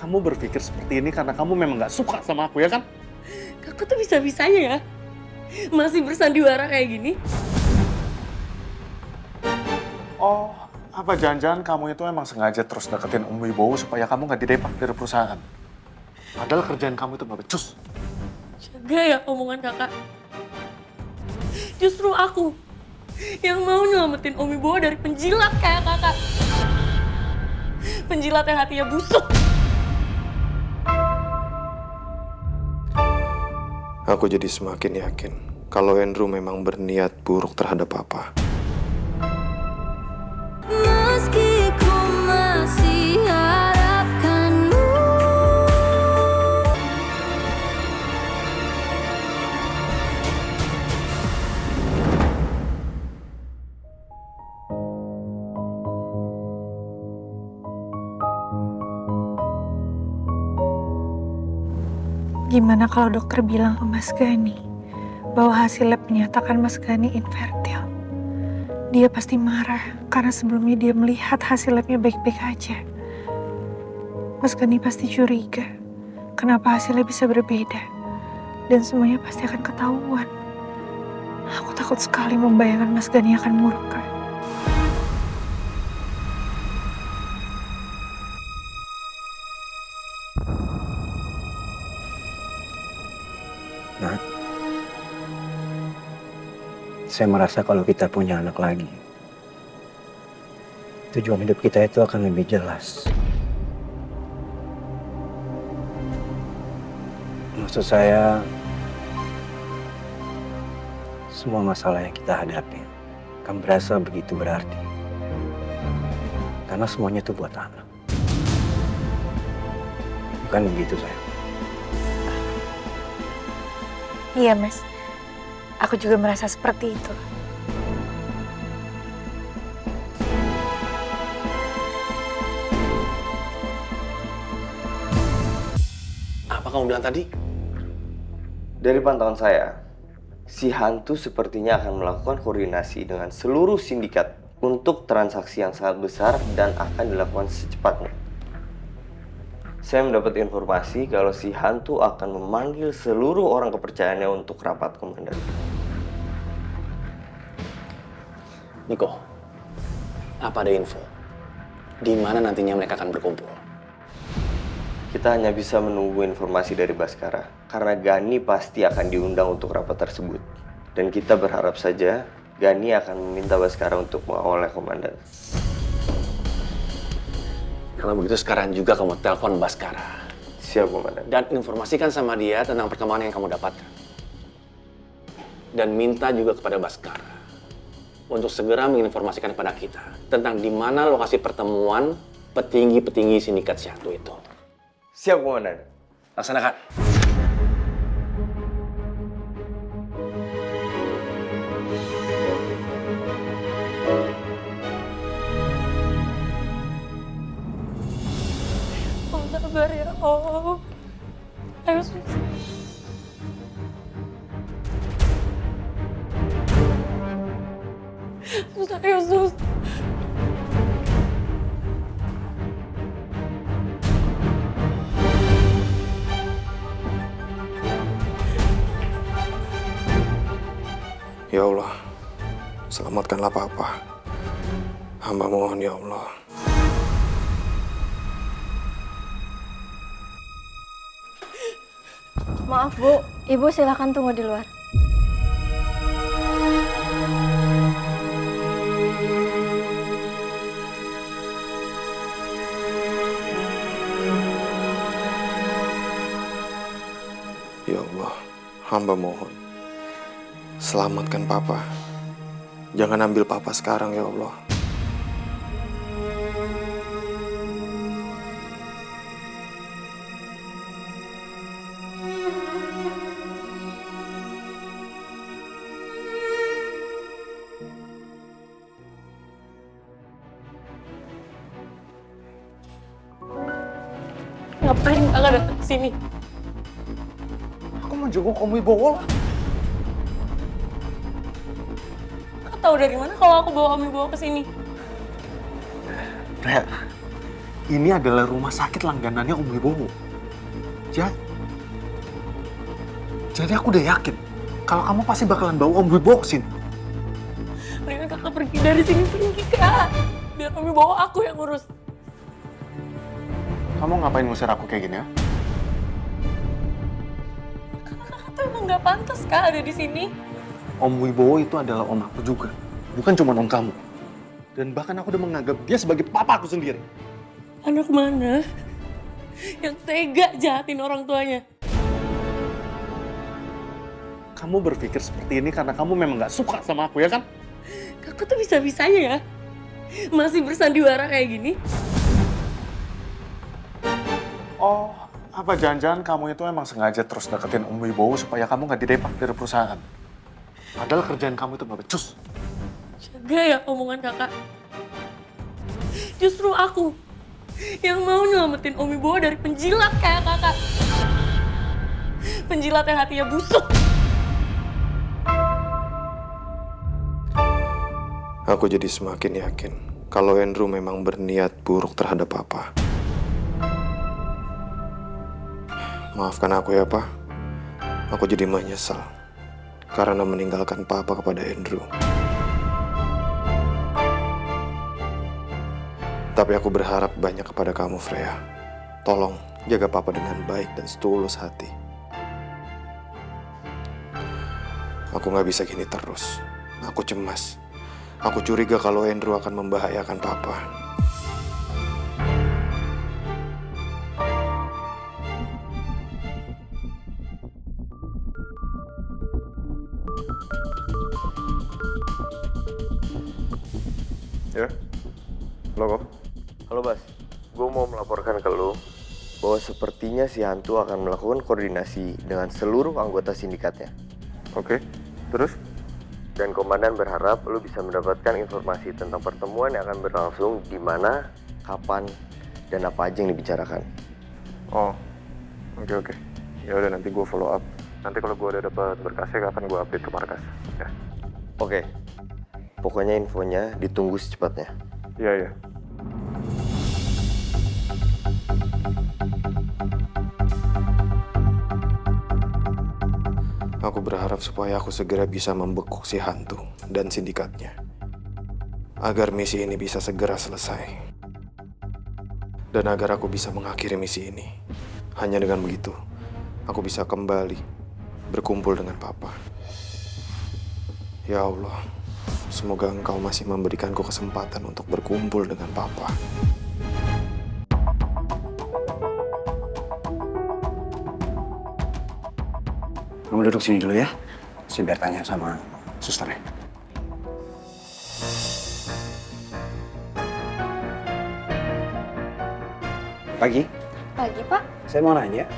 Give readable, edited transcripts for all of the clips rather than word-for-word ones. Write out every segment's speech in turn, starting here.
kamu berpikir seperti ini karena kamu memang gak suka sama aku, ya kan? Kakak tuh bisa-bisanya ya masih bersandiwara kayak gini. Oh, apa jangan-jangan kamu itu emang sengaja terus deketin Om Wibowo supaya kamu gak didepak dari perusahaan? Padahal kerjaan kamu itu gak becus. Jaga ya omongan kakak. Justru aku yang mau nyelamatin Om Wibowo dari penjilat kayak kakak. Penjilat yang hatinya busuk. Aku jadi semakin yakin kalau Andrew memang berniat buruk terhadap Papa. Meski ku masih harapkanmu. Gimana kalau dokter bilang ke Mas Gani bahwa hasil lab menyatakan Mas Gani infertil? Dia pasti marah karena sebelumnya dia melihat hasil labnya baik-baik aja. Mas Gani pasti curiga kenapa hasilnya bisa berbeda dan semuanya pasti akan ketahuan. Aku takut sekali membayangkan Mas Gani akan murka. Nah, saya merasa kalau kita punya anak lagi, tujuan hidup kita itu akan lebih jelas. Maksud saya, semua masalah yang kita hadapi akan berasa begitu berarti. Karena semuanya itu buat anak. Bukan begitu, sayang? Iya, Mas. Aku juga merasa seperti itu. Apa kamu bilang tadi? Dari pantauan saya, si hantu sepertinya akan melakukan koordinasi dengan seluruh sindikat untuk transaksi yang sangat besar dan akan dilakukan secepatnya. Saya mendapat informasi kalau si hantu akan memanggil seluruh orang kepercayaannya untuk rapat komandan. Niko, apa ada info? Di mana nantinya mereka akan berkumpul? Kita hanya bisa menunggu informasi dari Baskara, karena Gani pasti akan diundang untuk rapat tersebut. Dan kita berharap saja Gani akan meminta Baskara untuk mengawalnya komandan. Kalau begitu sekarang juga kamu telepon Baskara. Siap, komandan. Dan informasikan sama dia tentang perkembangan yang kamu dapatkan. Dan minta juga kepada Baskara untuk segera menginformasikan kepada kita tentang di mana lokasi pertemuan petinggi-petinggi sindikat si hantu itu. Siap, komandan. Laksanakan. Om sabar ya Om. Ayo sus. Sus, ayo sus. Ya Allah, selamatkanlah Papa. Hamba mohon ya Allah. Maaf Bu, Ibu silakan tunggu di luar. Ya Allah, hamba mohon. Selamatkan Papa. Jangan ambil Papa sekarang ya Allah. Ngapain kakak datang ke sini? Aku mau jenguk Om Wibowo lah. Kakak tahu dari mana kalau aku bawa Om Wibowo ke sini? Rek, ini adalah rumah sakit langganannya Om Wibowo. Jadi aku udah yakin kalau kamu pasti bakalan bawa Om Wibowo ke sini. Mendingan kakak pergi dari sini, pergi kak. Biar Om Wibowo aku yang ngurus. Kamu ngapain ngusir aku kayak gini ya? Kakak tuh emang gak pantas kak ada di sini. Om Wibowo itu adalah om aku juga, bukan cuma om kamu. Dan bahkan aku udah menganggap dia sebagai papa aku sendiri. Anak mana yang tega jahatin orang tuanya? Kamu berpikir seperti ini karena kamu memang gak suka sama aku, ya kan? Kakak tuh bisa-bisanya ya masih bersandiwara kayak gini. Oh, apa jangan-jangan kamu itu emang sengaja terus deketin Om Wibowo supaya kamu gak didepak dari perusahaan? Padahal kerjaan kamu itu gak becus. Jaga ya omongan kakak. Justru aku yang mau nyelamatin Om Wibowo dari penjilat kayak kakak. Penjilat yang hatinya busuk. Aku jadi semakin yakin kalau Andrew memang berniat buruk terhadap Papa. Maafkan aku ya, Pak. Aku jadi menyesal karena meninggalkan Papa kepada Andrew. Tapi aku berharap banyak kepada kamu, Freya. Tolong jaga Papa dengan baik dan setulus hati. Aku nggak bisa gini terus. Aku cemas. Aku curiga kalau Andrew akan membahayakan Papa. Ya, halo kok. Halo Bas, gue mau melaporkan ke lo bahwa sepertinya si hantu akan melakukan koordinasi dengan seluruh anggota sindikatnya. Oke, terus? Dan Komandan berharap lo bisa mendapatkan informasi tentang pertemuan yang akan berlangsung di mana, kapan, dan apa aja yang dibicarakan. Oh, oke. Ya udah, nanti gue follow up. Nanti kalau gue udah dapat berkasnya akan gue update ke markas. Ya. Oke, pokoknya infonya ditunggu secepatnya. Iya. Aku berharap supaya aku segera bisa membekuk si hantu dan sindikatnya. Agar misi ini bisa segera selesai. Dan agar aku bisa mengakhiri misi ini. Hanya dengan begitu, aku bisa kembali berkumpul dengan Papa. Ya Allah, semoga Engkau masih memberikanku kesempatan untuk berkumpul dengan Papa. Kamu duduk sini dulu ya. Saya biar tanya sama susternya. Pagi. Pagi, Pak. Saya mau nanya,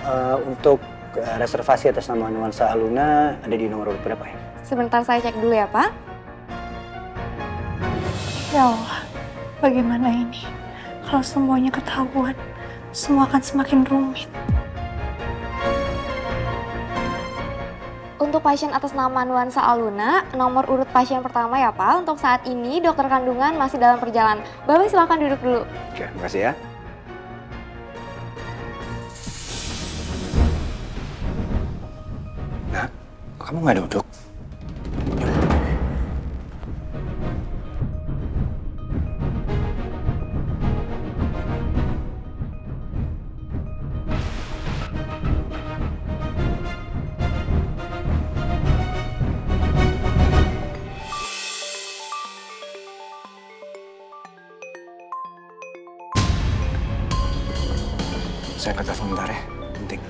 untuk reservasi atas nama Nuansa Aluna ada di nomor urut berapa ya? Sebentar saya cek dulu ya, Pak. Ya Allah, bagaimana ini? Kalau semuanya ketahuan, semua akan semakin rumit. Untuk pasien atas nama Nuansa Aluna, nomor urut pasien pertama ya, Pak. Untuk saat ini, dokter kandungan masih dalam perjalanan. Bapak silakan duduk dulu. Oke, makasih ya. Nah, kamu nggak duduk? Saya angkat telepon bentar ya, penting.